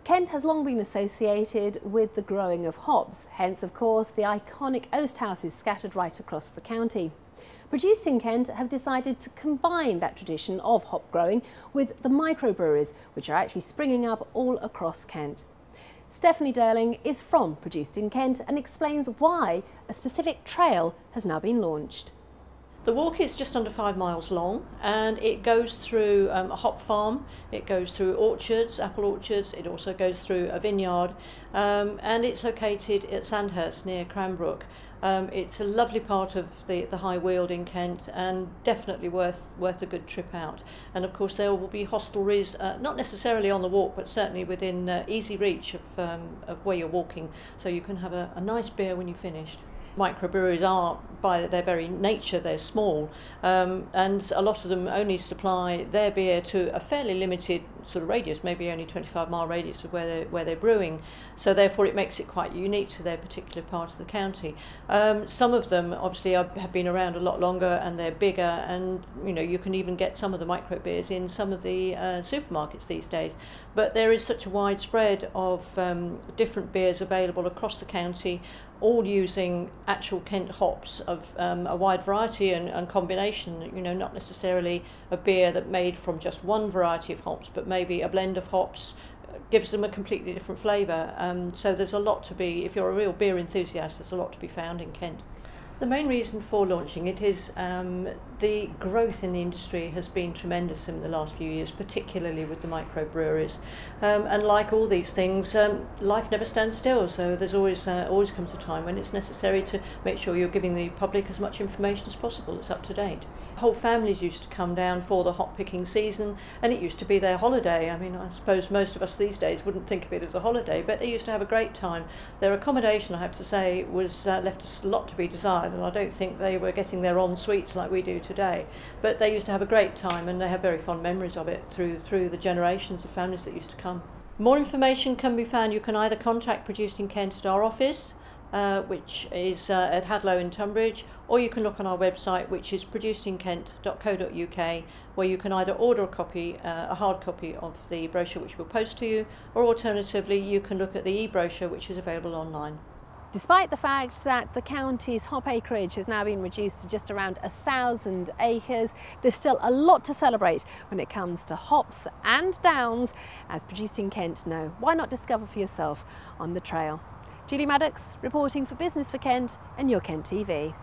Kent has long been associated with the growing of hops, hence of course the iconic oast houses scattered right across the county. Produced in Kent have decided to combine that tradition of hop growing with the microbreweries, which are actually springing up all across Kent. Stephanie Durling is from Produced in Kent and explains why a specific trail has now been launched. The walk is just under 5 miles long and it goes through a hop farm, it goes through orchards, apple orchards, it also goes through a vineyard and it's located at Sandhurst near Cranbrook. It's a lovely part of the High Weald in Kent and definitely worth a good trip out. And of course there will be hostelries, not necessarily on the walk but certainly within easy reach of where you're walking, so you can have a nice beer when you've finished. Microbreweries are, by their very nature, they're small, and a lot of them only supply their beer to a fairly limited sort of radius, maybe only 25-mile radius of where they're brewing. So therefore it makes it quite unique to their particular part of the county. Some of them obviously have been around a lot longer and they're bigger, and you can even get some of the micro beers in some of the supermarkets these days. But there is such a wide spread of different beers available across the county, all using actual Kent hops of a wide variety and combination, not necessarily a beer that made from just one variety of hops, but maybe a blend of hops gives them a completely different flavour. So there's a lot to be, if you're a real beer enthusiast, there's a lot to be found in Kent. The main reason for launching it is the growth in the industry has been tremendous in the last few years, particularly with the microbreweries. And like all these things, life never stands still, so there's always comes a time when it's necessary to make sure you're giving the public as much information as possible that's up to date. Whole families used to come down for the hop picking season, and it used to be their holiday. I mean, I suppose most of us these days wouldn't think of it as a holiday, but they used to have a great time. Their accommodation, I have to say, was left a lot to be desired, and I don't think they were getting their en suites like we do today. But they used to have a great time, and they have very fond memories of it through the generations of families that used to come. More information can be found. You can either contact Produced in Kent at our office, which is at Hadlow in Tunbridge, or you can look on our website, which is producedinkent.co.uk, where you can either order a copy, a hard copy of the brochure which we'll post to you, or alternatively you can look at the e-brochure which is available online. Despite the fact that the county's hop acreage has now been reduced to just around 1,000 acres, there's still a lot to celebrate when it comes to hops and downs, as Produced in Kent know. Why not discover for yourself on the trail? Julie Maddocks reporting for Business for Kent and Your Kent TV.